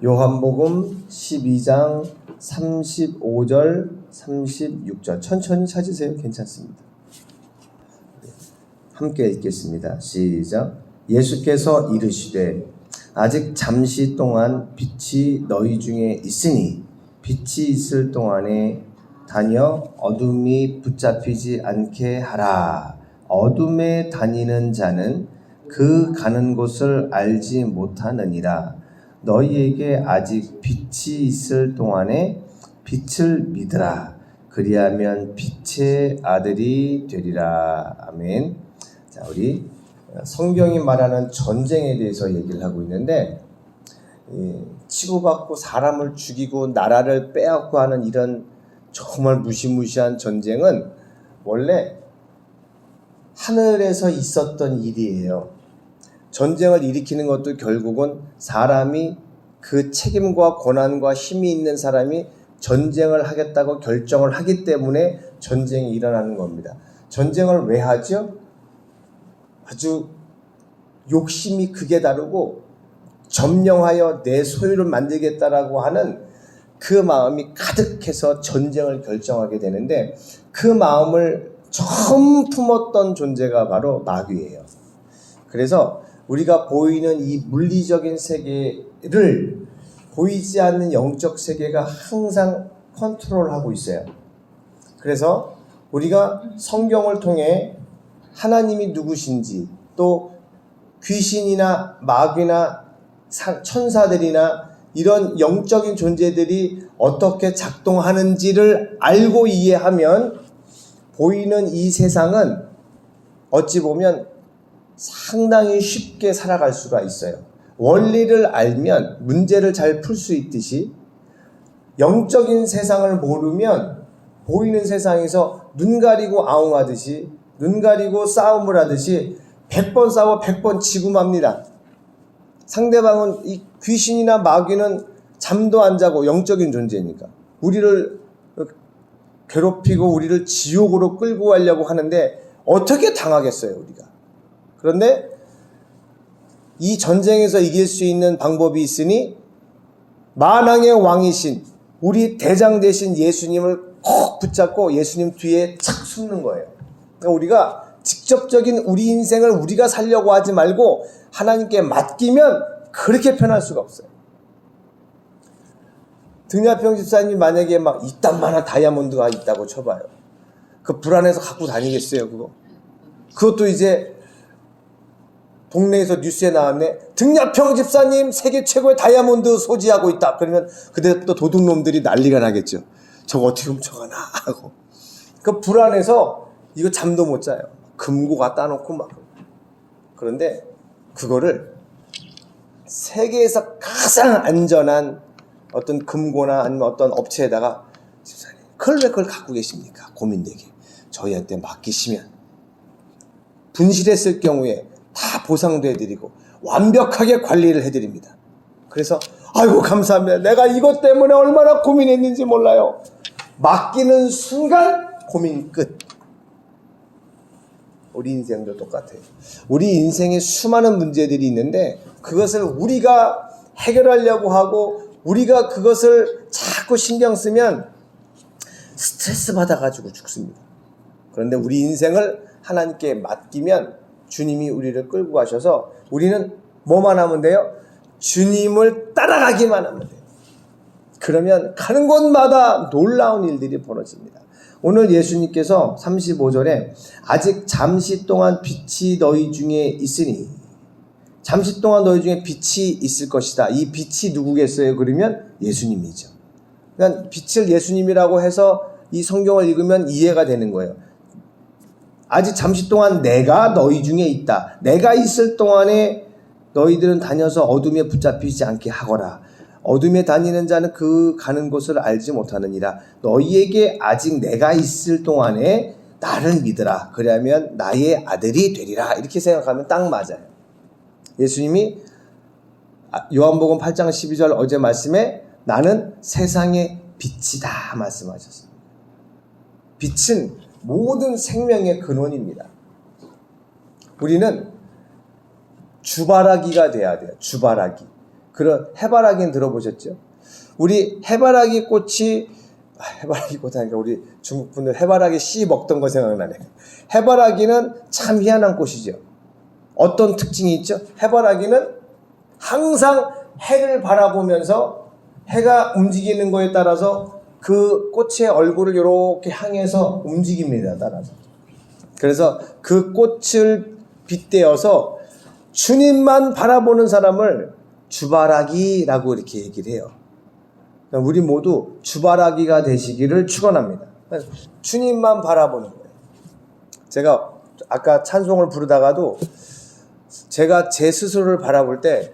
요한복음 12장 35절 36절 천천히 찾으세요. 괜찮습니다. 함께 읽겠습니다. 시작. 예수께서 이르시되 아직 잠시 동안 빛이 너희 중에 있으니 빛이 있을 동안에 다녀 어둠이 붙잡히지 않게 하라. 어둠에 다니는 자는 그 가는 곳을 알지 못하느니라. 너희에게 아직 빛이 있을 동안에 빛을 믿으라. 그리하면 빛의 아들이 되리라. 아멘. 자, 우리 성경이 말하는 전쟁에 대해서 얘기를 하고 있는데, 치고받고 사람을 죽이고 나라를 빼앗고 하는 이런 정말 무시무시한 전쟁은 원래 하늘에서 있었던 일이에요. 전쟁을 일으키는 것도 결국은 사람이 그 책임과 권한과 힘이 있는 사람이 전쟁을 하겠다고 결정을 하기 때문에 전쟁이 일어나는 겁니다. 전쟁을 왜 하죠? 아주 욕심이 극에 다르고 점령하여 내 소유를 만들겠다라고 하는 그 마음이 가득해서 전쟁을 결정하게 되는데, 그 마음을 처음 품었던 존재가 바로 마귀예요. 그래서 우리가 보이는 이 물리적인 세계를 보이지 않는 영적 세계가 항상 컨트롤하고 있어요. 그래서 우리가 성경을 통해 하나님이 누구신지, 또 귀신이나 마귀나 천사들이나 이런 영적인 존재들이 어떻게 작동하는지를 알고 이해하면 보이는 이 세상은 어찌 보면 상당히 쉽게 살아갈 수가 있어요. 원리를 알면 문제를 잘 풀 수 있듯이, 영적인 세상을 모르면 보이는 세상에서 눈 가리고 아웅하듯이, 눈 가리고 싸움을 하듯이 100번 싸워 100번 지고 맙니다. 상대방은 이 귀신이나 마귀는 잠도 안 자고 영적인 존재니까 우리를 괴롭히고 우리를 지옥으로 끌고 가려고 하는데 어떻게 당하겠어요, 우리가. 그런데 이 전쟁에서 이길 수 있는 방법이 있으니 만왕의 왕이신 우리 대장 되신 예수님을 꼭 붙잡고 예수님 뒤에 착 숨는 거예요. 그러니까 우리가 직접적인 우리 인생을 우리가 살려고 하지 말고 하나님께 맡기면 그렇게 편할 수가 없어요. 등야평 집사님 만약에 막 이딴만한 다이아몬드가 있다고 쳐봐요. 그 불안해서 갖고 다니겠어요, 그거? 그것도 이제 동네에서 뉴스에 나왔네. 등야평 집사님 세계 최고의 다이아몬드 소지하고 있다. 그러면 그때부터 도둑놈들이 난리가 나겠죠. 저거 어떻게 훔쳐가나 하고. 그 불안해서 이거 잠도 못 자요. 금고 갖다 놓고 막. 그런데 그거를 세계에서 가장 안전한 어떤 금고나 아니면 어떤 업체에다가, 집사님 그걸 갖고 계십니까? 고민되게. 저희한테 맡기시면 분실했을 경우에 다 보상도 해드리고 완벽하게 관리를 해드립니다. 그래서 아이고 감사합니다. 내가 이것 때문에 얼마나 고민했는지 몰라요. 맡기는 순간 고민 끝. 우리 인생도 똑같아요. 우리 인생에 수많은 문제들이 있는데 그것을 우리가 해결하려고 하고 우리가 그것을 자꾸 신경 쓰면 스트레스 받아가지고 죽습니다. 그런데 우리 인생을 하나님께 맡기면 주님이 우리를 끌고 가셔서 우리는 뭐만 하면 돼요? 주님을 따라가기만 하면 돼요. 그러면 가는 곳마다 놀라운 일들이 벌어집니다. 오늘 예수님께서 35절에 아직 잠시 동안 빛이 너희 중에 있으니, 잠시 동안 너희 중에 빛이 있을 것이다. 이 빛이 누구겠어요? 그러면 예수님이죠. 그러니까 빛을 예수님이라고 해서 이 성경을 읽으면 이해가 되는 거예요. 아직 잠시 동안 내가 너희 중에 있다. 내가 있을 동안에 너희들은 다녀서 어둠에 붙잡히지 않게 하거라. 어둠에 다니는 자는 그 가는 곳을 알지 못하느니라. 너희에게 아직 내가 있을 동안에 나를 믿으라. 그러면 나의 아들이 되리라. 이렇게 생각하면 딱 맞아요. 예수님이 요한복음 8장 12절 어제 말씀에 나는 세상의 빛이다 말씀하셨습니다. 빛은 모든 생명의 근원입니다. 우리는 주바라기가 돼야 돼요. 주바라기. 그런 해바라기는 들어보셨죠? 우리 해바라기 꽃이 해바라기 꽃 하니까 우리 중국 분들 해바라기 씨 먹던 거 생각나네. 해바라기는 참 희한한 꽃이죠. 어떤 특징이 있죠? 해바라기는 항상 해를 바라보면서 해가 움직이는 거에 따라서 그 꽃의 얼굴을 이렇게 향해서 움직입니다. 따라서. 그래서 그 꽃을 빗대어서 주님만 바라보는 사람을 주바라기라고 이렇게 얘기를 해요. 우리 모두 주바라기가 되시기를 축원합니다. 주님만 바라보는 거예요. 제가 아까 찬송을 부르다가도 제가 제 스스로를 바라볼 때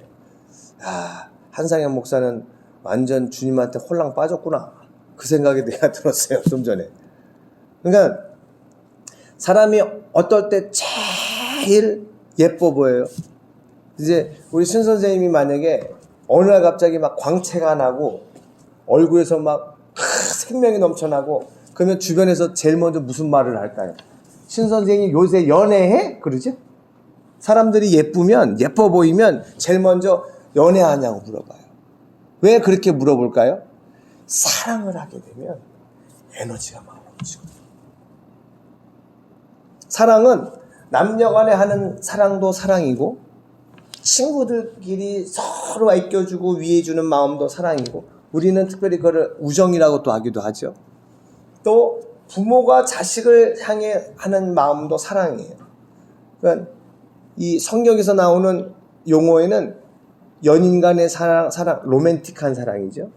한상현 목사는 완전 주님한테 홀랑 빠졌구나. 그 생각이 내가 들었어요. 좀 전에. 그러니까 사람이 어떨 때 제일 예뻐 보여요. 이제 우리 신 선생님이 만약에 어느 날 갑자기 막 광채가 나고 얼굴에서 막 생명이 넘쳐나고 그러면 주변에서 제일 먼저 무슨 말을 할까요? 신 선생님 요새 연애해? 그러죠? 사람들이 예쁘면 예뻐 보이면 제일 먼저 연애하냐고 물어봐요. 왜 그렇게 물어볼까요? 사랑을 하게 되면 에너지가 막 넘치고 사랑은 남녀 간에 하는 사랑도 사랑이고 친구들끼리 서로 아껴주고 위해주는 마음도 사랑이고 우리는 특별히 그걸 우정이라고 또 하기도 하죠. 또 부모가 자식을 향해 하는 마음도 사랑이에요. 그러니까 이 성경에서 나오는 용어에는 연인 간의 사랑, 로맨틱한 사랑이죠.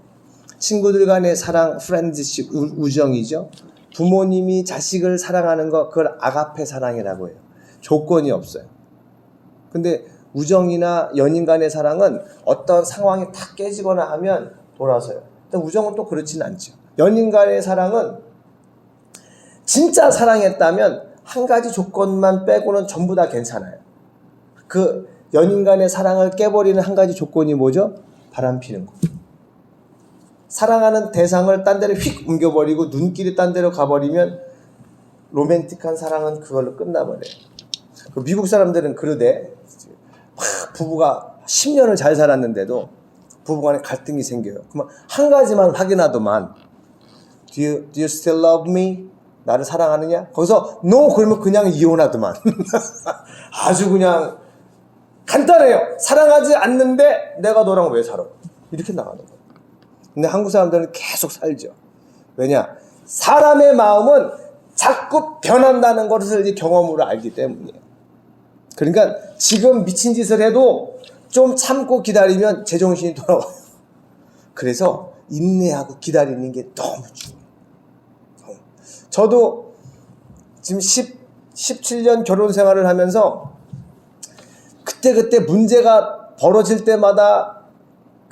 친구들 간의 사랑, 프렌드십, 우정이죠. 부모님이 자식을 사랑하는 거, 그걸 아가페 사랑이라고 해요. 조건이 없어요. 근데 우정이나 연인 간의 사랑은 어떤 상황이 탁 깨지거나 하면 돌아서요. 근데 우정은 또 그렇지는 않죠. 연인 간의 사랑은 진짜 사랑했다면 한 가지 조건만 빼고는 전부 다 괜찮아요. 그 연인 간의 사랑을 깨버리는 한 가지 조건이 뭐죠? 바람 피는 거. 사랑하는 대상을 딴 데로 휙 옮겨버리고 눈길이 딴 데로 가버리면 로맨틱한 사랑은 그걸로 끝나버려요. 미국 사람들은 그러대. 부부가 10년을 잘 살았는데도 부부간에 갈등이 생겨요. 그러면 한 가지만 확인하더만 Do you still love me? 나를 사랑하느냐? 거기서 No! 그러면 그냥 이혼하더만. 아주 그냥 간단해요. 사랑하지 않는데 내가 너랑 왜 살아? 이렇게 나가는 거예요. 근데 한국 사람들은 계속 살죠. 왜냐? 사람의 마음은 자꾸 변한다는 것을 경험으로 알기 때문이에요. 그러니까 지금 미친 짓을 해도 좀 참고 기다리면 제정신이 돌아와요. 그래서 인내하고 기다리는 게 너무 중요해요. 저도 지금 17년 결혼 생활을 하면서 그때 문제가 벌어질 때마다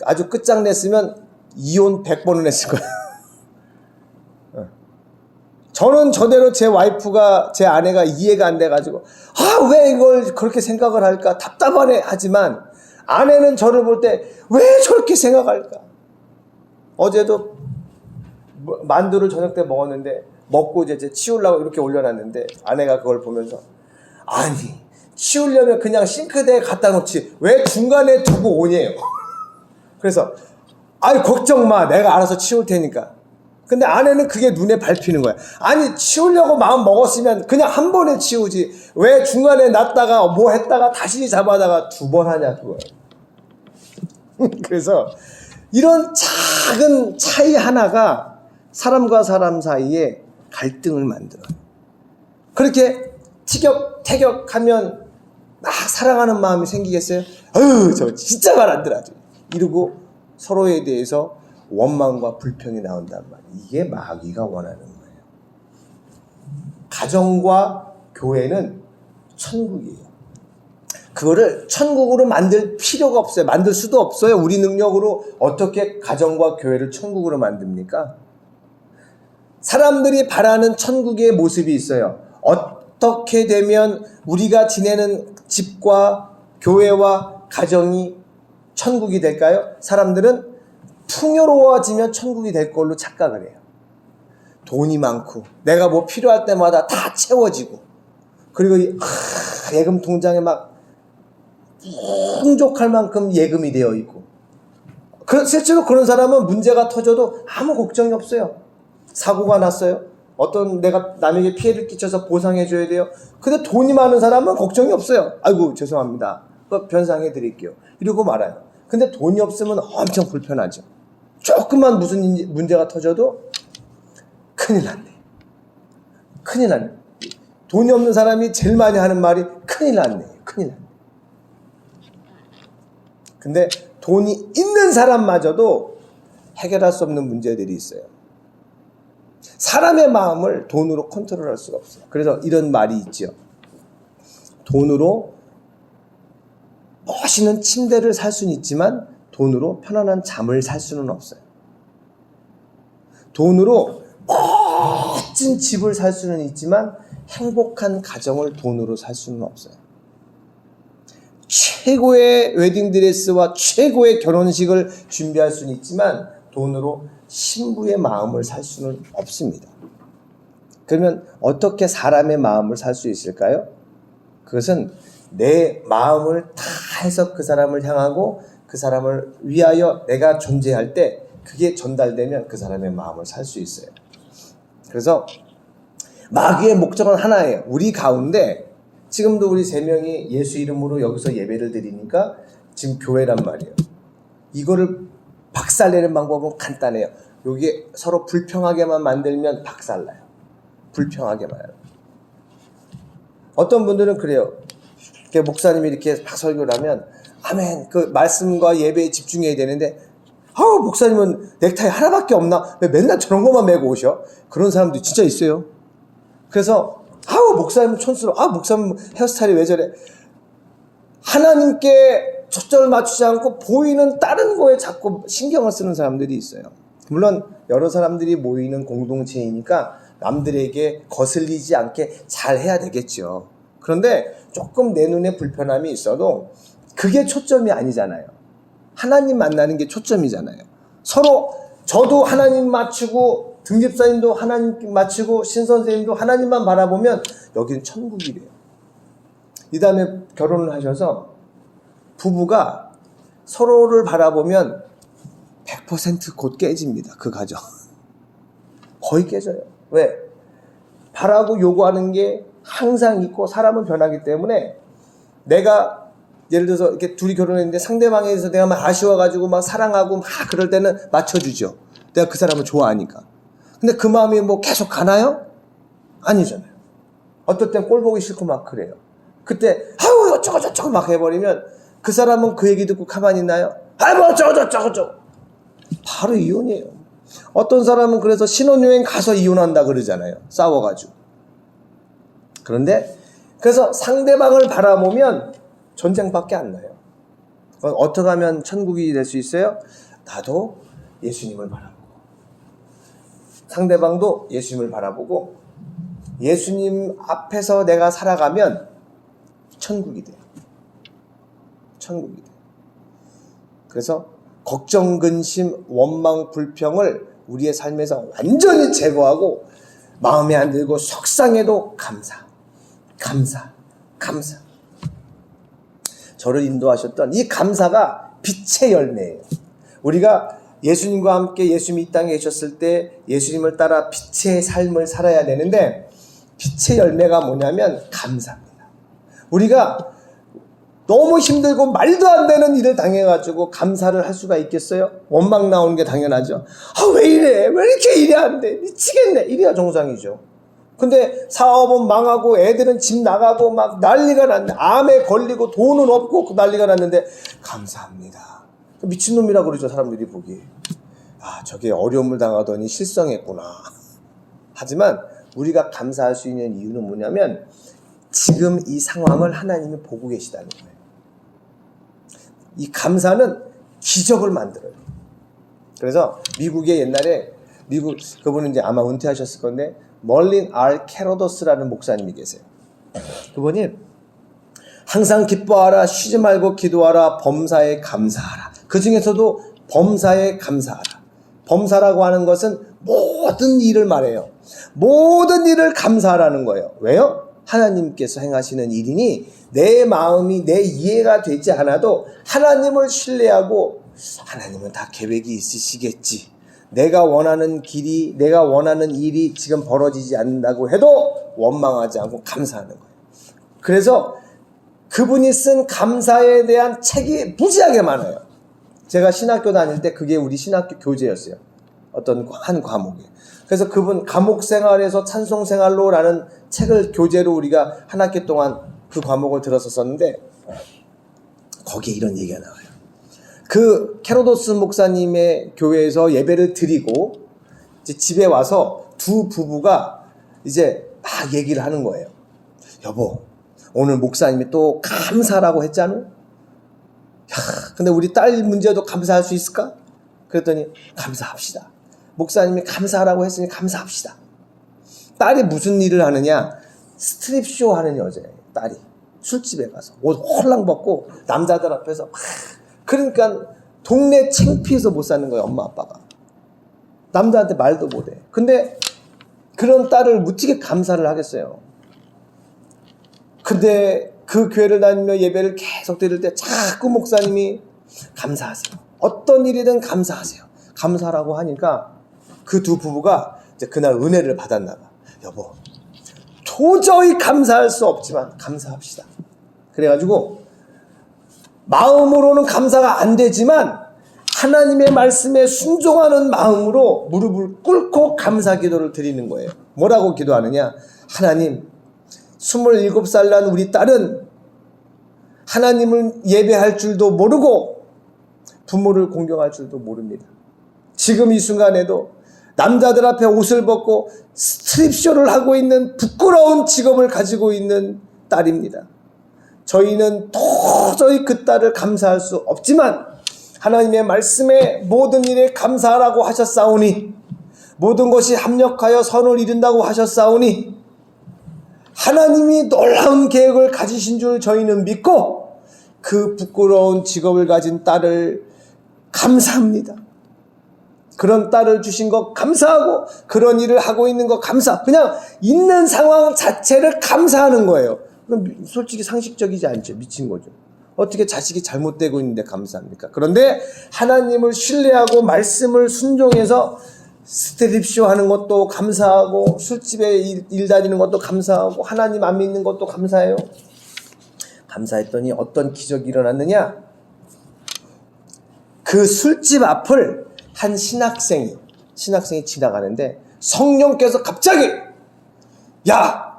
아주 끝장냈으면 이혼 100번은 했을 거예요. 저는 저대로 제 와이프가, 제 아내가 이해가 안 돼가지고 왜 이걸 그렇게 생각을 할까 답답하네 하지만 아내는 저를 볼 때 왜 저렇게 생각할까. 어제도 만두를 저녁 때 먹었는데 먹고 이제 치우려고 이렇게 올려놨는데 아내가 그걸 보면서 아니 치우려면 그냥 싱크대에 갖다 놓지 왜 중간에 두고 오냐요. 그래서 아이 걱정 마 내가 알아서 치울 테니까. 근데 아내는 그게 눈에 밟히는 거야. 아니 치우려고 마음 먹었으면 그냥 한 번에 치우지 왜 중간에 놨다가 뭐 했다가 다시 잡아다가 2번 하냐 그거야. 그래서 이런 작은 차이 하나가 사람과 사람 사이에 갈등을 만들어요. 그렇게 티격태격하면 막 사랑하는 마음이 생기겠어요? 저 진짜 말 안 들어 이러고 서로에 대해서 원망과 불평이 나온단 말이에요. 이게 마귀가 원하는 거예요. 가정과 교회는 천국이에요. 그거를 천국으로 만들 필요가 없어요. 만들 수도 없어요. 우리 능력으로 어떻게 가정과 교회를 천국으로 만듭니까? 사람들이 바라는 천국의 모습이 있어요. 어떻게 되면 우리가 지내는 집과 교회와 가정이 천국이 될까요? 사람들은 풍요로워지면 천국이 될 걸로 착각을 해요. 돈이 많고 내가 뭐 필요할 때마다 다 채워지고 그리고 예금 통장에 막 풍족할 만큼 예금이 되어 있고 실제로 그런 사람은 문제가 터져도 아무 걱정이 없어요. 사고가 났어요. 어떤 내가 남에게 피해를 끼쳐서 보상해 줘야 돼요. 근데 돈이 많은 사람은 걱정이 없어요. 아이고 죄송합니다. 변상해 드릴게요. 이러고 말아요. 근데 돈이 없으면 엄청 불편하죠. 조금만 무슨 문제가 터져도 큰일 났네. 큰일 났네. 돈이 없는 사람이 제일 많이 하는 말이 큰일 났네. 큰일 났네. 근데 돈이 있는 사람마저도 해결할 수 없는 문제들이 있어요. 사람의 마음을 돈으로 컨트롤할 수가 없어요. 그래서 이런 말이 있죠. 돈으로 멋있는 침대를 살 수는 있지만 돈으로 편안한 잠을 살 수는 없어요. 돈으로 멋진 집을 살 수는 있지만 행복한 가정을 돈으로 살 수는 없어요. 최고의 웨딩드레스와 최고의 결혼식을 준비할 수는 있지만 돈으로 신부의 마음을 살 수는 없습니다. 그러면 어떻게 사람의 마음을 살 수 있을까요? 그것은 내 마음을 다 해서 그 사람을 향하고 그 사람을 위하여 내가 존재할 때 그게 전달되면 그 사람의 마음을 살 수 있어요. 그래서 마귀의 목적은 하나예요. 우리 가운데 지금도 우리 3명이 예수 이름으로 여기서 예배를 드리니까 지금 교회란 말이에요. 이거를 박살내는 방법은 간단해요. 여기 서로 불평하게만 만들면 박살나요. 불평하게만 해요. 어떤 분들은 그래요. 목사님이 이렇게 설교를 하면 아멘 그 말씀과 예배에 집중해야 되는데 목사님은 넥타이 하나밖에 없나? 왜 맨날 저런 것만 메고 오셔? 그런 사람도 진짜 있어요. 그래서 목사님 촌스러워. 목사님 헤어스타일이 왜 저래? 하나님께 초점을 맞추지 않고 보이는 다른 거에 자꾸 신경을 쓰는 사람들이 있어요. 물론 여러 사람들이 모이는 공동체이니까 남들에게 거슬리지 않게 잘 해야 되겠죠. 그런데 조금 내 눈에 불편함이 있어도 그게 초점이 아니잖아요. 하나님 만나는 게 초점이잖아요. 서로 저도 하나님 맞추고 등집사님도 하나님 맞추고 신선생님도 하나님만 바라보면 여기는 천국이래요. 이 다음에 결혼을 하셔서 부부가 서로를 바라보면 100% 곧 깨집니다. 그 가정. 거의 깨져요. 왜? 바라고 요구하는 게 항상 있고 사람은 변하기 때문에 내가 예를 들어서 이렇게 둘이 결혼했는데 상대방에 대해서 내가 막 아쉬워가지고 막 사랑하고 막 그럴 때는 맞춰주죠. 내가 그 사람을 좋아하니까. 근데 그 마음이 뭐 계속 가나요? 아니잖아요. 어떨 땐 꼴 보기 싫고 막 그래요. 그때 어쩌고 막 해버리면 그 사람은 그 얘기 듣고 가만히 있나요? 뭐 어쩌고 바로 이혼이에요. 어떤 사람은 그래서 신혼여행 가서 이혼한다 그러잖아요. 싸워가지고. 그런데 그래서 상대방을 바라보면 전쟁밖에 안 나요. 어떻게 하면 천국이 될 수 있어요? 나도 예수님을 바라보고 상대방도 예수님을 바라보고 예수님 앞에서 내가 살아가면 천국이 돼요. 천국이 돼요. 그래서 걱정, 근심, 원망, 불평을 우리의 삶에서 완전히 제거하고 마음에 안 들고 속상해도 감사. 저를 인도하셨던 이 감사가 빛의 열매예요. 우리가 예수님과 함께 예수님이 이 땅에 계셨을 때 예수님을 따라 빛의 삶을 살아야 되는데 빛의 열매가 뭐냐면 감사입니다. 우리가 너무 힘들고 말도 안 되는 일을 당해가지고 감사를 할 수가 있겠어요? 원망 나오는 게 당연하죠. 왜 이래? 왜 이렇게 일이 안 돼? 미치겠네. 이래야 정상이죠. 근데 사업은 망하고 애들은 집 나가고 막 난리가 났네. 암에 걸리고 돈은 없고 난리가 났는데 감사합니다. 미친놈이라고 그러죠. 사람들이 보기에. 저게 어려움을 당하더니 실성했구나. 하지만 우리가 감사할 수 있는 이유는 뭐냐면 지금 이 상황을 하나님이 보고 계시다는 거예요. 이 감사는 기적을 만들어요. 그래서 미국에 옛날에 그분은 이제 아마 은퇴하셨을 건데 멀린 R. 캐로더스라는 목사님이 계세요. 그분이 항상 기뻐하라, 쉬지 말고 기도하라, 범사에 감사하라. 그 중에서도 범사에 감사하라. 범사라고 하는 것은 모든 일을 말해요. 모든 일을 감사하라는 거예요. 왜요? 하나님께서 행하시는 일이니 내 마음이 내 이해가 되지 않아도 하나님을 신뢰하고 하나님은 다 계획이 있으시겠지. 내가 원하는 길이, 내가 원하는 일이 지금 벌어지지 않는다고 해도 원망하지 않고 감사하는 거예요. 그래서 그분이 쓴 감사에 대한 책이 무지하게 많아요. 제가 신학교 다닐 때 그게 우리 신학교 교재였어요. 어떤 한 과목에. 그래서 그분 감옥생활에서 찬송생활로라는 책을 교재로 우리가 한 학기 동안 그 과목을 들었었는데 거기에 이런 얘기가 나와요. 그 캐로도스 목사님의 교회에서 예배를 드리고 이제 집에 와서 두 부부가 이제 막 얘기를 하는 거예요. 여보, 오늘 목사님이 또 감사라고 했잖아. 야, 근데 우리 딸 문제도 감사할 수 있을까? 그랬더니 감사합시다. 목사님이 감사하라고 했으니 감사합시다. 딸이 무슨 일을 하느냐? 스트립쇼 하는 여자예요. 딸이 술집에 가서 옷 홀랑 벗고 남자들 앞에서 막, 그러니까 동네 창피해서 못 사는 거예요. 엄마 아빠가 남자한테 말도 못해. 근데 그런 딸을 무지개 감사를 하겠어요. 근데 그 교회를 다니며 예배를 계속 드릴 때 자꾸 목사님이 감사하세요. 어떤 일이든 감사하세요. 감사라고 하니까 그 두 부부가 이제 그날 은혜를 받았나 봐. 여보, 도저히 감사할 수 없지만 감사합시다. 그래가지고 마음으로는 감사가 안 되지만 하나님의 말씀에 순종하는 마음으로 무릎을 꿇고 감사 기도를 드리는 거예요. 뭐라고 기도하느냐? 하나님, 27살 난 우리 딸은 하나님을 예배할 줄도 모르고 부모를 공경할 줄도 모릅니다. 지금 이 순간에도 남자들 앞에 옷을 벗고 스트립쇼를 하고 있는 부끄러운 직업을 가지고 있는 딸입니다. 저희는 도저히 그 딸을 감사할 수 없지만 하나님의 말씀에 모든 일에 감사하라고 하셨사오니 모든 것이 합력하여 선을 이룬다고 하셨사오니 하나님이 놀라운 계획을 가지신 줄 저희는 믿고 그 부끄러운 직업을 가진 딸을 감사합니다. 그런 딸을 주신 것 감사하고 그런 일을 하고 있는 것 감사. 그냥 있는 상황 자체를 감사하는 거예요. 그럼 솔직히 상식적이지 않죠. 미친 거죠. 어떻게 자식이 잘못되고 있는데 감사합니까? 그런데 하나님을 신뢰하고 말씀을 순종해서 스트립쇼 하는 것도 감사하고 술집에 일 다니는 것도 감사하고 하나님 안 믿는 것도 감사해요. 감사했더니 어떤 기적이 일어났느냐? 그 술집 앞을 한 신학생이 지나가는데 성령께서 갑자기 야!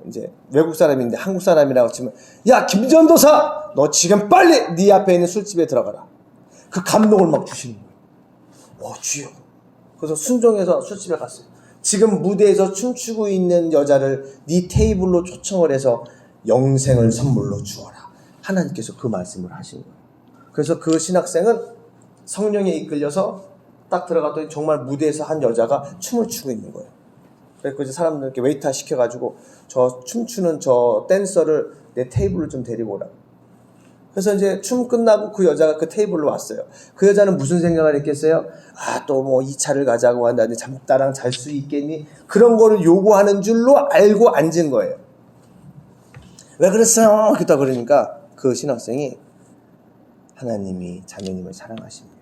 이제 외국 사람인데 한국 사람이라고 치면 야, 김전도사! 너 지금 빨리 네 앞에 있는 술집에 들어가라. 그 감동을 막 주시는 거예요. 주여. 그래서 순종해서 술집에 갔어요. 지금 무대에서 춤추고 있는 여자를 네 테이블로 초청을 해서 영생을 선물로 주어라. 하나님께서 그 말씀을 하신 거예요. 그래서 그 신학생은 성령에 이끌려서 딱 들어갔더니 정말 무대에서 한 여자가 춤을 추고 있는 거예요. 그래서 이제 사람들께 웨이터 시켜가지고 저 춤추는 저 댄서를 내 테이블로 좀 데리고 오라. 그래서 이제 춤 끝나고 그 여자가 그 테이블로 왔어요. 그 여자는 무슨 생각을 했겠어요? 또 뭐 2차를 가자고 한다니 나랑 잘 수 있겠니? 그런 거를 요구하는 줄로 알고 앉은 거예요. 왜 그랬어요? 그러니까 그 신학생이 하나님이 자매님을 사랑하십니다.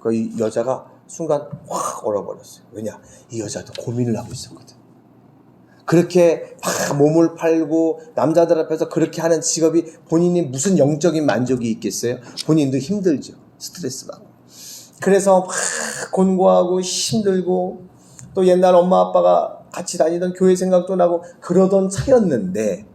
그 여자가 순간 확 얼어버렸어요. 왜냐? 이 여자도 고민을 하고 있었거든. 그렇게 막 몸을 팔고 남자들 앞에서 그렇게 하는 직업이 본인이 무슨 영적인 만족이 있겠어요? 본인도 힘들죠. 스트레스 받고. 그래서 막 곤고하고 힘들고 또 옛날 엄마 아빠가 같이 다니던 교회 생각도 나고 그러던 차였는데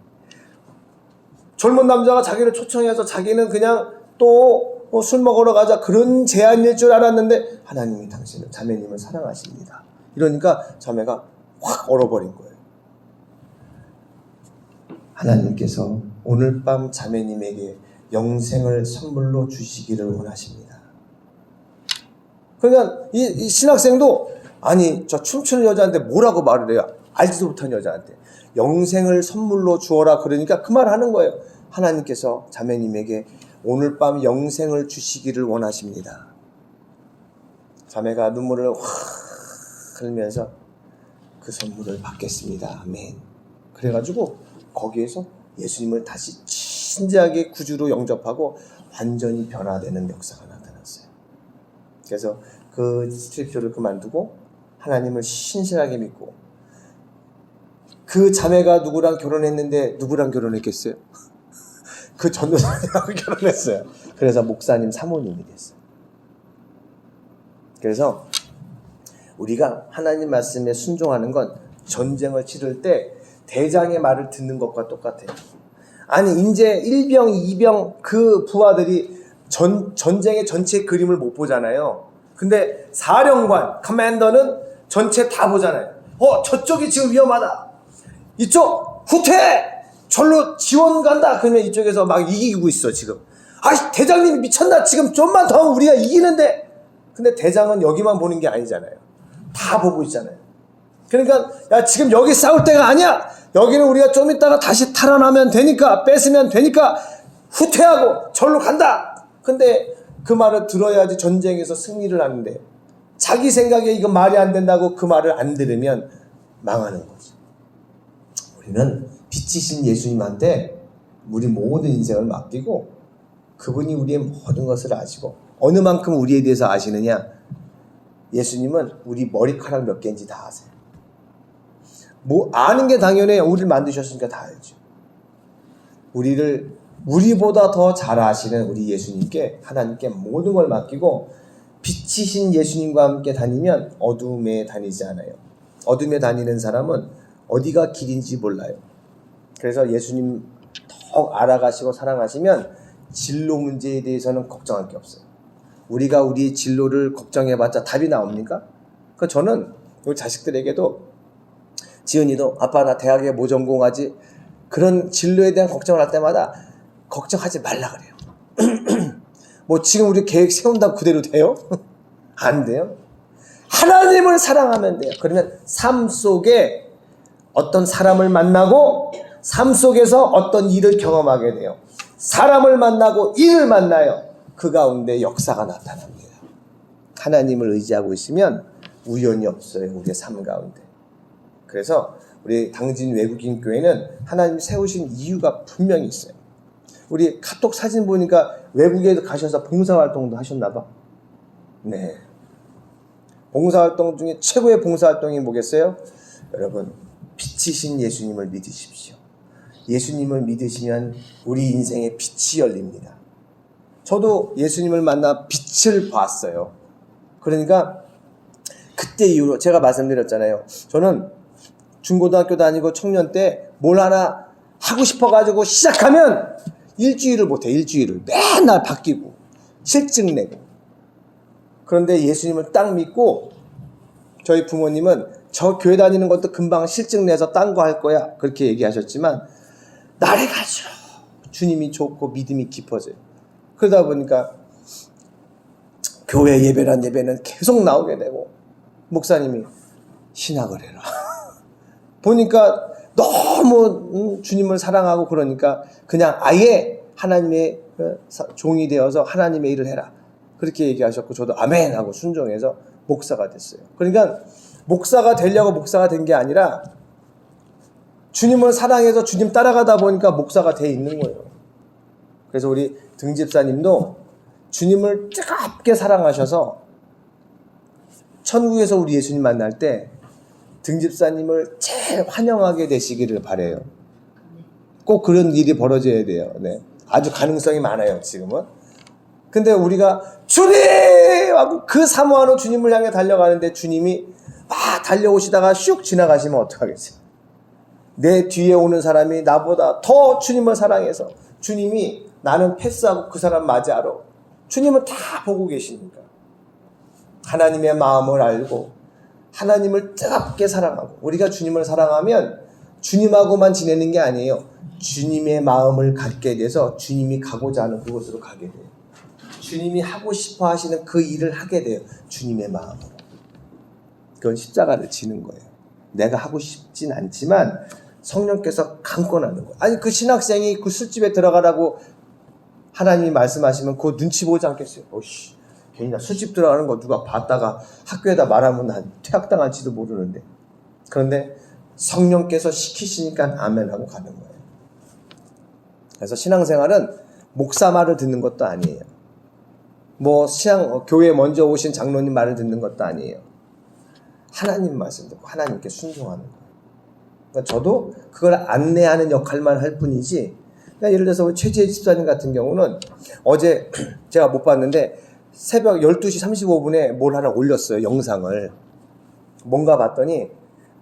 젊은 남자가 자기를 초청해서 자기는 그냥 또 술 먹으러 가자 그런 제안일 줄 알았는데 하나님이 당신을 자매님을 사랑하십니다. 이러니까 자매가 확 얼어버린 거예요. 하나님께서 오늘 밤 자매님에게 영생을 선물로 주시기를 원하십니다. 그러니까 이 신학생도 아니 저 춤추는 여자한테 뭐라고 말을 해요? 알지도 못한 여자한테 영생을 선물로 주어라 그러니까 그 말 하는 거예요. 하나님께서 자매님에게 오늘 밤 영생을 주시기를 원하십니다. 자매가 눈물을 확 흘리면서 그 선물을 받겠습니다. 아멘. 그래가지고 거기에서 예수님을 다시 진지하게 구주로 영접하고 완전히 변화되는 역사가 나타났어요. 그래서 그 스트립쇼를 그만두고 하나님을 신실하게 믿고, 그 자매가 누구랑 결혼했는데 누구랑 결혼했겠어요? 그 전도사님하고 결혼했어요. 그래서 목사님 사모님이 됐어요. 그래서 우리가 하나님 말씀에 순종하는 건 전쟁을 치를 때 대장의 말을 듣는 것과 똑같아요. 아니 이제 1병, 2병 그 부하들이 전쟁의 전체 그림을 못 보잖아요. 근데 사령관, 커맨더는 전체 다 보잖아요. 저쪽이 지금 위험하다. 이쪽 후퇴! 절로 지원 간다. 그러면 이쪽에서 막 이기고 있어 지금. 대장님이 미쳤나? 지금 좀만 더 하면 우리가 이기는데. 근데 대장은 여기만 보는 게 아니잖아요. 다 보고 있잖아요. 그러니까 야 지금 여기 싸울 때가 아니야. 여기는 우리가 좀 있다가 다시 탈환하면 되니까, 뺏으면 되니까 후퇴하고 절로 간다. 근데 그 말을 들어야지 전쟁에서 승리를 하는데, 자기 생각에 이거 말이 안 된다고 그 말을 안 들으면 망하는 거죠. 우리는 빛이신 예수님한테 우리 모든 인생을 맡기고, 그분이 우리의 모든 것을 아시고, 어느 만큼 우리에 대해서 아시느냐? 예수님은 우리 머리카락 몇 개인지 다 아세요. 뭐 아는 게 당연해요. 우리를 만드셨으니까 다 알죠. 우리보다 더 잘 아시는 우리 예수님께, 하나님께 모든 걸 맡기고 빛이신 예수님과 함께 다니면 어둠에 다니지 않아요. 어둠에 다니는 사람은 어디가 길인지 몰라요. 그래서 예수님 더 알아가시고 사랑하시면 진로 문제에 대해서는 걱정할 게 없어요. 우리가 우리 진로를 걱정해봤자 답이 나옵니까? 저는 우리 자식들에게도, 지은이도 아빠 나 대학에 뭐 전공하지? 그런 진로에 대한 걱정을 할 때마다 걱정하지 말라 그래요. 뭐 지금 우리 계획 세운다고 그대로 돼요? 안 돼요. 하나님을 사랑하면 돼요. 그러면 삶 속에 어떤 사람을 만나고 삶 속에서 어떤 일을 경험하게 돼요. 사람을 만나고 일을 만나요. 그 가운데 역사가 나타납니다. 하나님을 의지하고 있으면 우연이 없어요. 우리의 삶 가운데. 그래서 우리 당진 외국인 교회는 하나님 세우신 이유가 분명히 있어요. 우리 카톡 사진 보니까 외국에 가셔서 봉사활동도 하셨나 봐. 네. 봉사활동 중에 최고의 봉사활동이 뭐겠어요? 여러분, 빛이신 예수님을 믿으십시오. 예수님을 믿으시면 우리 인생에 빛이 열립니다. 저도 예수님을 만나 빛을 봤어요. 그러니까 그때 이후로 제가 말씀드렸잖아요. 저는 중고등학교 다니고 청년 때 뭘 하나 하고 싶어가지고 시작하면 일주일을 못해. 일주일을 맨날 바뀌고 실증 내고. 그런데 예수님을 딱 믿고, 저희 부모님은 저 교회 다니는 것도 금방 실증 내서 딴 거 할 거야 그렇게 얘기하셨지만, 날이 갈수록 주님이 좋고 믿음이 깊어져요. 그러다 보니까 교회 예배란 예배는 계속 나오게 되고, 목사님이 신학을 해라. 보니까 너무 주님을 사랑하고 그러니까 그냥 아예 하나님의 종이 되어서 하나님의 일을 해라. 그렇게 얘기하셨고, 저도 아멘 하고 순종해서 목사가 됐어요. 그러니까 목사가 되려고 목사가 된 게 아니라 주님을 사랑해서 주님 따라가다 보니까 목사가 돼 있는 거예요. 그래서 우리 등집사님도 주님을 뜨겁게 사랑하셔서 천국에서 우리 예수님 만날 때 등집사님을 제일 환영하게 되시기를 바라요. 꼭 그런 일이 벌어져야 돼요. 네. 아주 가능성이 많아요, 지금은. 근데 우리가 주님! 하고 그 사모하는 주님을 향해 달려가는데 주님이 막 달려오시다가 슉 지나가시면 어떡하겠어요? 내 뒤에 오는 사람이 나보다 더 주님을 사랑해서 주님이 나는 패스하고 그 사람 맞이하러, 주님은 다 보고 계시니까. 하나님의 마음을 알고 하나님을 뜨겁게 사랑하고, 우리가 주님을 사랑하면 주님하고만 지내는 게 아니에요. 주님의 마음을 갖게 돼서 주님이 가고자 하는 그곳으로 가게 돼요. 주님이 하고 싶어 하시는 그 일을 하게 돼요. 주님의 마음으로. 그건 십자가를 지는 거예요. 내가 하고 싶진 않지만 성령께서 강권하는 거예요. 아니 그 신학생이 그 술집에 들어가라고 하나님이 말씀하시면 그거 눈치 보지 않겠어요? 오씨, 괜히 나 술집 들어가는 거 누가 봤다가 학교에다 말하면 난 퇴학당할지도 모르는데. 그런데 성령께서 시키시니까 아멘하고 가는 거예요. 그래서 신앙생활은 목사 말을 듣는 것도 아니에요. 뭐 교회 먼저 오신 장로님 말을 듣는 것도 아니에요. 하나님 말씀 듣고 하나님께 순종하는 거예요. 그러니까 저도 그걸 안내하는 역할만 할 뿐이지. 그러니까 예를 들어서 최지혜 집사님 같은 경우는 어제 제가 못 봤는데 새벽 12시 35분에 뭘 하나 올렸어요. 영상을. 뭔가 봤더니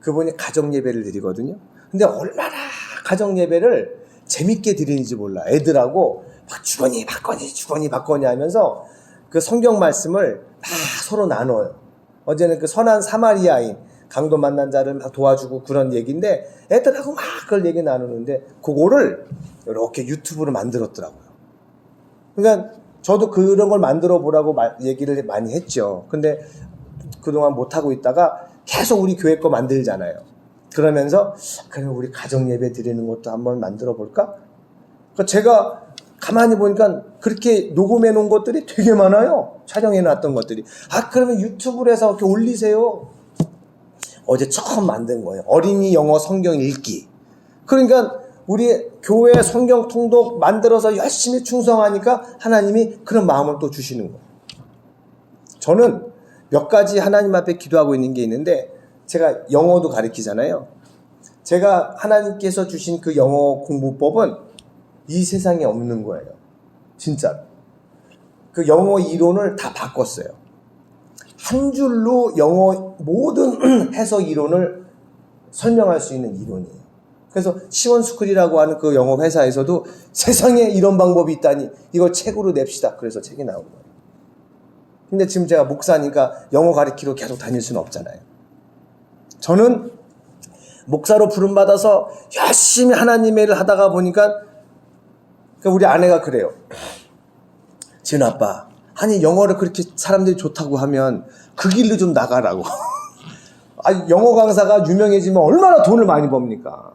그분이 가정예배를 드리거든요. 근데 얼마나 가정예배를 재밌게 드리는지 몰라. 애들하고 막 주거니 받거니 하면서 그 성경 말씀을 막 서로 나눠요. 어제는 그 선한 사마리아인 강도 만난 자를 막 도와주고 그런 얘기인데 애들하고 막 그걸 얘기 나누는데 그거를 이렇게 유튜브로 만들었더라고요. 그러니까 저도 그런 걸 만들어 보라고 얘기를 많이 했죠. 근데 그동안 못하고 있다가 계속 우리 교회 거 만들잖아요. 그러면서 그럼 우리 가정예배 드리는 것도 한번 만들어 볼까? 그러니까 제가 가만히 보니까 그렇게 녹음해 놓은 것들이 되게 많아요. 촬영해 놨던 것들이. 그러면 유튜브로 해서 이렇게 올리세요. 어제 처음 만든 거예요. 어린이 영어 성경 읽기. 그러니까 우리 교회 성경 통독 만들어서 열심히 충성하니까 하나님이 그런 마음을 또 주시는 거예요. 저는 몇 가지 하나님 앞에 기도하고 있는 게 있는데 제가 영어도 가르치잖아요. 제가 하나님께서 주신 그 영어 공부법은 이 세상에 없는 거예요. 진짜로. 그 영어 이론을 다 바꿨어요. 한 줄로 영어 모든 해석 이론을 설명할 수 있는 이론이에요. 그래서 시원스쿨이라고 하는 그 영어 회사에서도 세상에 이런 방법이 있다니 이걸 책으로 냅시다. 그래서 책이 나온 거예요. 근데 지금 제가 목사니까 영어 가르치러 계속 다닐 수는 없잖아요. 저는 목사로 부름받아서 열심히 하나님의 일을 하다가 보니까 우리 아내가 그래요. 지은 아빠, 아니 영어를 그렇게 사람들이 좋다고 하면 그 길로 좀 나가라고. 영어 강사가 유명해지면 얼마나 돈을 많이 법니까?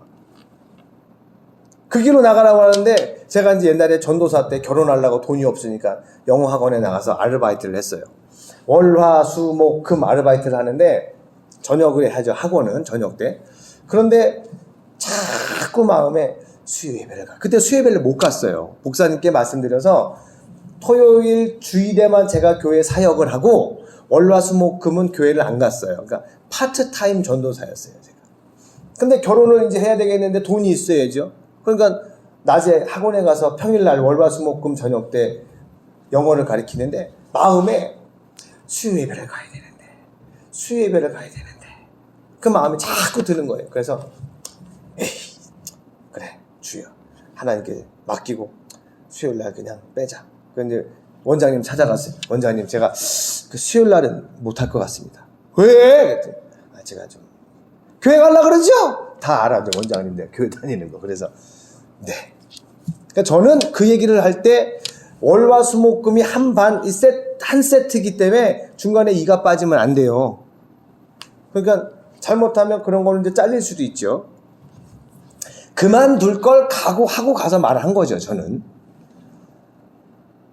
그 길로 나가라고 하는데 제가 이제 옛날에 전도사 때 결혼하려고 돈이 없으니까 영어 학원에 나가서 아르바이트를 했어요. 월, 화, 수, 목, 금 아르바이트를 하는데 저녁을 하죠. 학원은 저녁 때. 그런데 자꾸 마음에 수요예배를 가. 그때 수요예배를 못 갔어요. 목사님께 말씀드려서 토요일 주일에만 제가 교회 사역을 하고 월화수목금은 교회를 안 갔어요. 그러니까 파트타임 전도사였어요, 제가. 근데 결혼을 이제 해야 되겠는데 돈이 있어야죠. 그러니까 낮에 학원에 가서 평일날 월화수목금 저녁 때 영어를 가르치는데 마음에 수요예배를 가야 되는데 그 마음이 자꾸 드는 거예요. 그래서 그래 주여 하나님께 맡기고 수요일날 그냥 빼자. 그런데 원장님 찾아갔어요. 원장님 제가 그 수요일날은 못할 것 같습니다. 왜? 그랬더니 제가 좀 교회 가려고 그러죠? 다 알아. 원장님들 교회 다니는 거. 그래서 네. 그러니까 저는 그 얘기를 할 때 월화수목금이 한 세트이기 때문에 중간에 이가 빠지면 안 돼요. 그러니까 잘못하면 그런 거는 이제 잘릴 수도 있죠. 그만둘 걸 각오하고 가서 말을 한 거죠, 저는.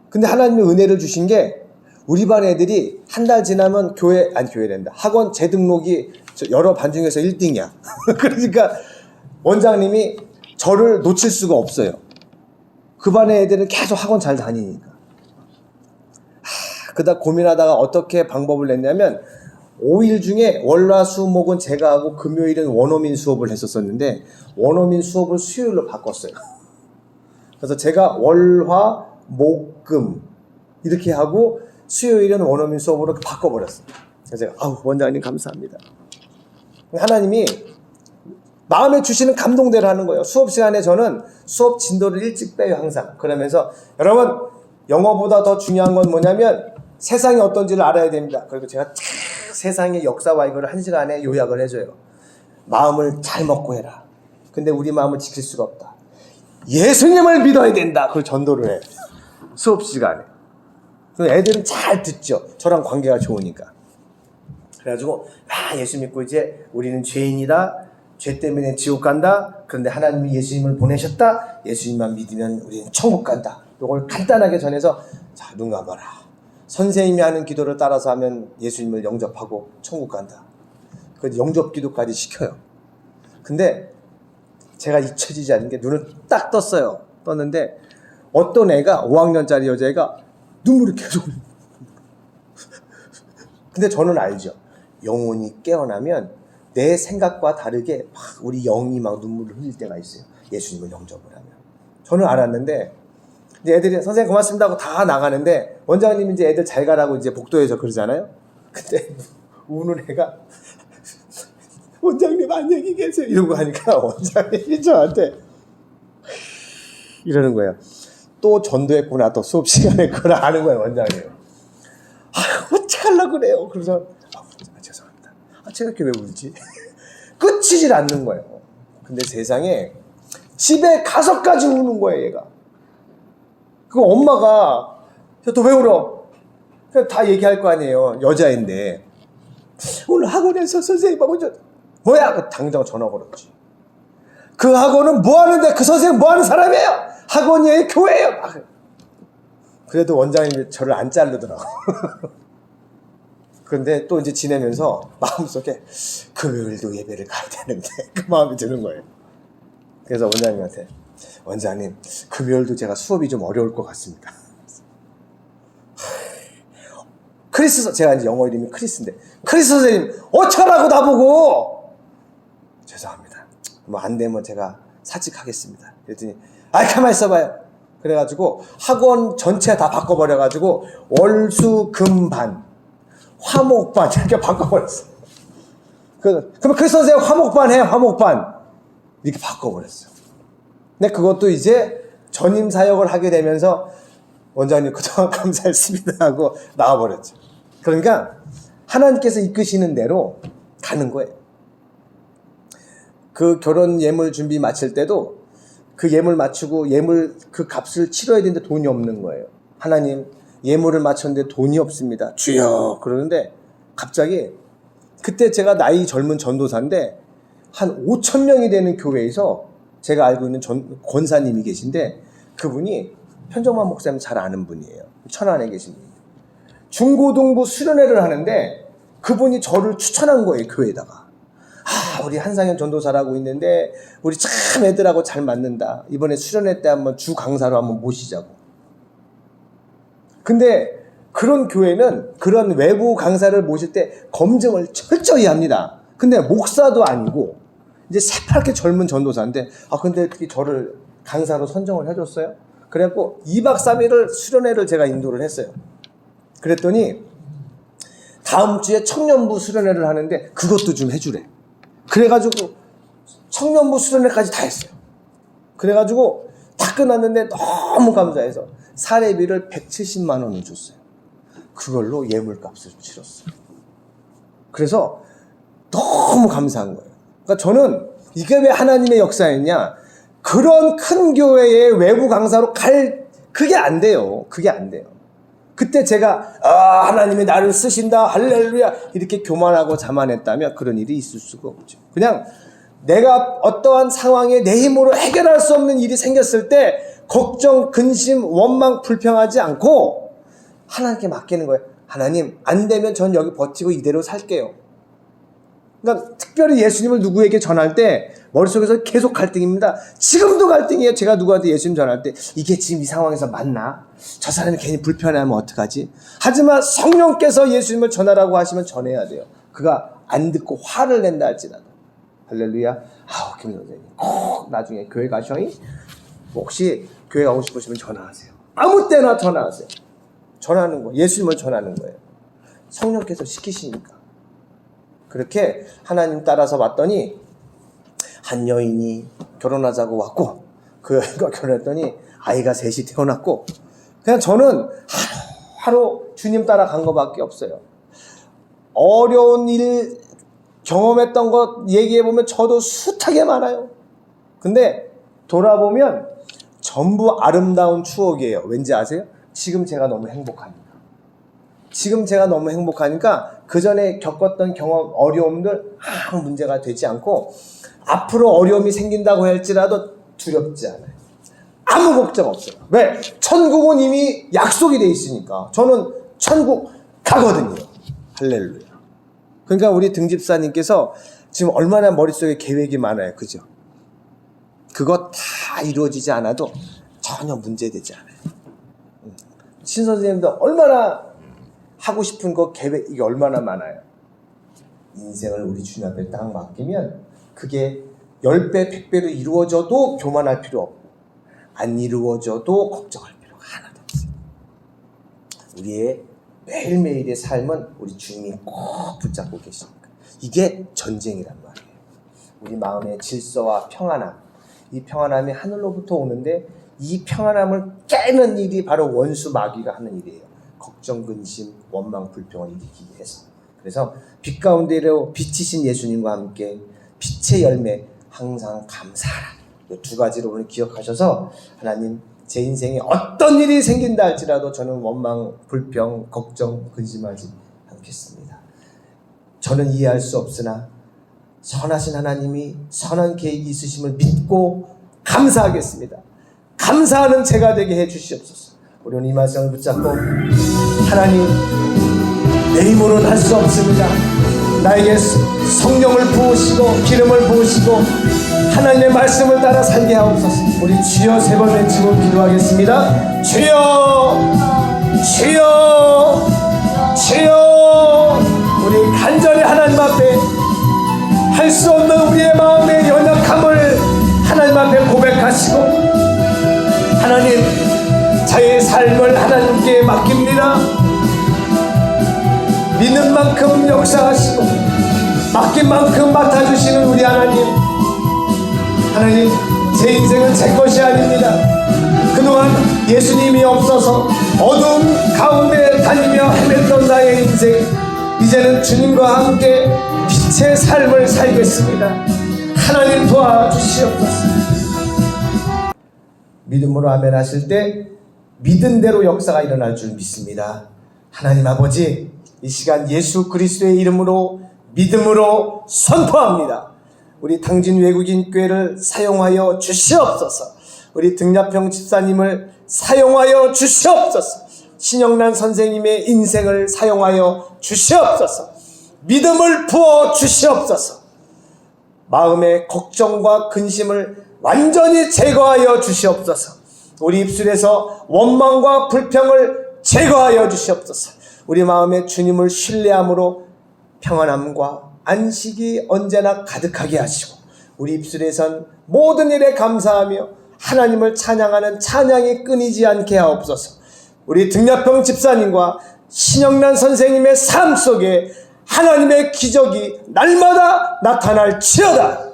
근데 하나님의 은혜를 주신 게 우리 반 애들이 한 달 지나면 학원 재등록이 여러 반 중에서 1등이야. 그러니까 원장님이 저를 놓칠 수가 없어요. 그 반의 애들은 계속 학원 잘 다니니까. 그다 고민하다가 어떻게 방법을 냈냐면 5일 중에 월화수목은 제가 하고 금요일은 원어민 수업을 했었는데 원어민 수업을 수요일로 바꿨어요. 그래서 제가 월화 목금 이렇게 하고 수요일은 원어민 수업으로 바꿔버렸어요. 그래서 제가 원장님 감사합니다. 하나님이 마음에 주시는 감동대로 하는 거예요. 수업 시간에 저는 수업 진도를 일찍 빼요, 항상. 그러면서 여러분 영어보다 더 중요한 건 뭐냐면 세상이 어떤지를 알아야 됩니다. 그리고 제가 세상의 역사와 이거를 1시간에 요약을 해줘요. 마음을 잘 먹고 해라. 근데 우리 마음을 지킬 수가 없다. 예수님을 믿어야 된다. 그걸 전도를 해요. 수업 시간에. 애들은 잘 듣죠. 저랑 관계가 좋으니까. 그래가지고 예수 믿고 이제 우리는 죄인이다. 죄 때문에 지옥 간다. 그런데 하나님이 예수님을 보내셨다. 예수님만 믿으면 우리는 천국 간다. 이걸 간단하게 전해서 자, 눈 감아라. 선생님이 하는 기도를 따라서 하면 예수님을 영접하고 천국 간다. 그 영접 기도까지 시켜요. 근데 제가 잊혀지지 않는 게 눈을 딱 떴어요. 떴는데 어떤 애가 5학년짜리 여자애가 눈물이 계속 흘려. 근데 저는 알죠. 영혼이 깨어나면 내 생각과 다르게 막 우리 영이 막 눈물을 흘릴 때가 있어요. 예수님을 영접을 하면. 저는 알았는데 이제 애들이 선생님 고맙습니다 하고 다 나가는데 원장님이 이제 애들 잘 가라고 이제 복도에서 그러잖아요. 근데 우는 애가 원장님 안녕히 계세요 이러고 하니까 원장님이 저한테 이러는 거예요. 또 전도했구나. 또 수업 시간에 그걸 아는 거예요. 원장님. 어떡하려고 그래요. 그래서 죄송합니다. 제가 이렇게 왜 울지? 끝이질 않는 거예요. 근데 세상에 집에 가서까지 우는 거예요. 얘가. 그 엄마가 너 왜 울어? 그냥 다 얘기할 거 아니에요. 여자인데 오늘 학원에서 선생님하고 뭐야? 당장 전화 걸었지. 그 학원은 뭐 하는데 그 선생님 뭐 하는 사람이에요? 학원이에요? 교회예요? 그래도 원장님이 저를 안 자르더라고. 그런데 또 이제 지내면서 마음속에 금요일도 예배를 가야 되는데 그 마음이 드는 거예요. 그래서 원장님한테 원장님 금요일도 제가 수업이 좀 어려울 것 같습니다. 크리스 제가 이제 영어 이름이 크리스인데 크리스 선생님 어쩌라고 나보고 죄송합니다. 뭐 안 되면 제가 사직하겠습니다. 그랬더니 가만히 있어봐요. 그래가지고 학원 전체 다 바꿔버려가지고 월수금반 화목반 이렇게 바꿔버렸어. 그러면 크리스 선생님 화목반 해요. 화목반 이렇게 바꿔버렸어요. 근데 그것도 이제 전임 사역을 하게 되면서 원장님 그동안 감사했습니다 하고 나와버렸죠. 그러니까 하나님께서 이끄시는 대로 가는 거예요. 그 결혼 예물 준비 마칠 때도 그 예물 맞추고 예물 그 값을 치러야 되는데 돈이 없는 거예요. 하나님 예물을 맞췄는데 돈이 없습니다. 주여 그러는데 갑자기 그때 제가 나이 젊은 전도사인데 한 5,000명이 되는 교회에서 제가 알고 있는 권사님이 계신데 그분이 현정만 목사님 잘 아는 분이에요. 천안에 계신 분인데 중고등부 수련회를 하는데 그분이 저를 추천한 거예요. 교회에다가. 우리 한상현 전도사라고 있는데 우리 참 애들하고 잘 맞는다. 이번에 수련회 때 한번 주 강사로 한번 모시자고. 근데 그런 교회는 그런 외부 강사를 모실 때 검증을 철저히 합니다. 근데 목사도 아니고 이제 새파랗게 젊은 전도사인데 근데 어떻게 저를 강사로 선정을 해줬어요? 그래갖고 2박 3일을 수련회를 제가 인도를 했어요. 그랬더니 다음 주에 청년부 수련회를 하는데 그것도 좀 해주래. 그래가지고 청년부 수련회까지 다 했어요. 그래가지고 다 끝났는데 너무 감사해서 사례비를 170만 원을 줬어요. 그걸로 예물값을 치렀어요. 그래서 너무 감사한 거예요. 그러니까 저는 이게 왜 하나님의 역사였냐? 그런 큰 교회의 외부 강사로 그게 안 돼요. 그게 안 돼요. 그때 제가 하나님이 나를 쓰신다 할렐루야 이렇게 교만하고 자만했다면 그런 일이 있을 수가 없죠. 그냥 내가 어떠한 상황에 내 힘으로 해결할 수 없는 일이 생겼을 때 걱정, 근심, 원망, 불평하지 않고 하나님께 맡기는 거예요. 하나님 안 되면 전 여기 버티고 이대로 살게요. 그러니까 특별히 예수님을 누구에게 전할 때 머릿속에서 계속 갈등입니다. 지금도 갈등이에요. 제가 누구한테 예수님 전할 때 이게 지금 이 상황에서 맞나? 저 사람이 괜히 불편해하면 어떡하지? 하지만 성령께서 예수님을 전하라고 하시면 전해야 돼요. 그가 안 듣고 화를 낸다 할지라도. 할렐루야. 김 선생님 꼭 나중에 교회 가셔이 혹시 교회 가고 싶으시면 전화하세요. 아무 때나 전화하세요. 전하는 거 예수님을 전하는 거예요. 성령께서 시키시니까. 그렇게 하나님 따라서 봤더니 한 여인이 결혼하자고 왔고 그 여인과 결혼했더니 아이가 셋이 태어났고 그냥 저는 하루 주님 따라간 것밖에 없어요. 어려운 일 경험했던 것 얘기해보면 저도 숱하게 많아요. 근데 돌아보면 전부 아름다운 추억이에요. 왠지 아세요? 지금 제가 너무 행복하니까. 지금 제가 너무 행복하니까 그 전에 겪었던 경험, 어려움들 아무 문제가 되지 않고 앞으로 어려움이 생긴다고 할지라도 두렵지 않아요. 아무 걱정 없어요. 왜? 천국은 이미 약속이 돼 있으니까. 저는 천국 가거든요. 할렐루야. 그러니까 우리 등집사님께서 지금 얼마나 머릿속에 계획이 많아요. 그죠? 그거 다 이루어지지 않아도 전혀 문제되지 않아요. 신 선생님도 얼마나 하고 싶은 그 계획, 이게 얼마나 많아요. 인생을 우리 주님 앞에 딱 맡기면 그게 10배, 100배로 이루어져도 교만할 필요 없고 안 이루어져도 걱정할 필요가 하나도 없어요. 우리의 매일매일의 삶은 우리 주님이 꼭 붙잡고 계십니다. 이게 전쟁이란 말이에요. 우리 마음의 질서와 평안함, 이 평안함이 하늘로부터 오는데 이 평안함을 깨는 일이 바로 원수 마귀가 하는 일이에요. 걱정, 근심, 원망, 불평을 일으키기 위해서. 그래서 빛 가운데로 비치신 예수님과 함께 빛의 열매, 항상 감사하라. 이 두 가지를 오늘 기억하셔서 하나님, 제 인생에 어떤 일이 생긴다 할지라도 저는 원망, 불평, 걱정, 근심하지 않겠습니다. 저는 이해할 수 없으나 선하신 하나님이 선한 계획이 있으심을 믿고 감사하겠습니다. 감사하는 제가 되게 해 주시옵소서. 우리 오늘 이 말씀을 붙잡고 하나님, 내 힘으로는 할 수 없습니다. 나에게 성령을 부으시고 기름을 부으시고 하나님의 말씀을 따라 살게 하옵소서. 우리 주여 세 번 외치고 기도하겠습니다. 주여, 주여, 주여. 우리 간절히 하나님 앞에 할 수 없는 우리의 마음의 연약함을 하나님 앞에 고백하시고, 하나님, 자의 삶을 하나님께 맡깁니다. 믿는 만큼 역사하시고 맡긴 만큼 맡아주시는 우리 하나님, 하나님, 제 인생은 제 것이 아닙니다. 그동안 예수님이 없어서 어두운 가운데 다니며 헤맸던 나의 인생, 이제는 주님과 함께 빛의 삶을 살겠습니다. 하나님 도와주시옵소서. 믿음으로 아멘 하실 때 믿은 대로 역사가 일어날 줄 믿습니다. 하나님 아버지, 이 시간 예수 그리스도의 이름으로 믿음으로 선포합니다. 우리 당진 외국인 교회를 사용하여 주시옵소서. 우리 등야평 집사님을 사용하여 주시옵소서. 신영란 선생님의 인생을 사용하여 주시옵소서. 믿음을 부어 주시옵소서. 마음의 걱정과 근심을 완전히 제거하여 주시옵소서. 우리 입술에서 원망과 불평을 제거하여 주시옵소서. 우리 마음에 주님을 신뢰함으로 평안함과 안식이 언제나 가득하게 하시고, 우리 입술에선 모든 일에 감사하며 하나님을 찬양하는 찬양이 끊이지 않게 하옵소서. 우리 등야평 집사님과 신영란 선생님의 삶 속에 하나님의 기적이 날마다 나타날지어다.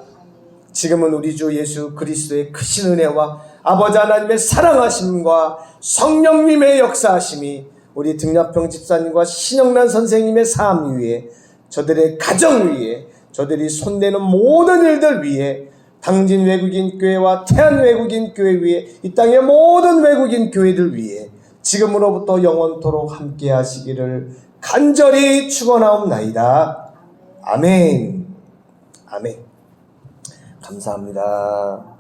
지금은 우리 주 예수 그리스도의 크신 은혜와 아버지 하나님의 사랑하심과 성령님의 역사하심이 우리 등야평 집사님과 신영란 선생님의 삶 위에, 저들의 가정 위에, 저들이 손대는 모든 일들 위에, 당진 외국인 교회와 태안 외국인 교회 위에, 이 땅의 모든 외국인 교회들 위에 지금으로부터 영원토록 함께 하시기를 간절히 축원하옵나이다. 아멘. 아멘. 감사합니다.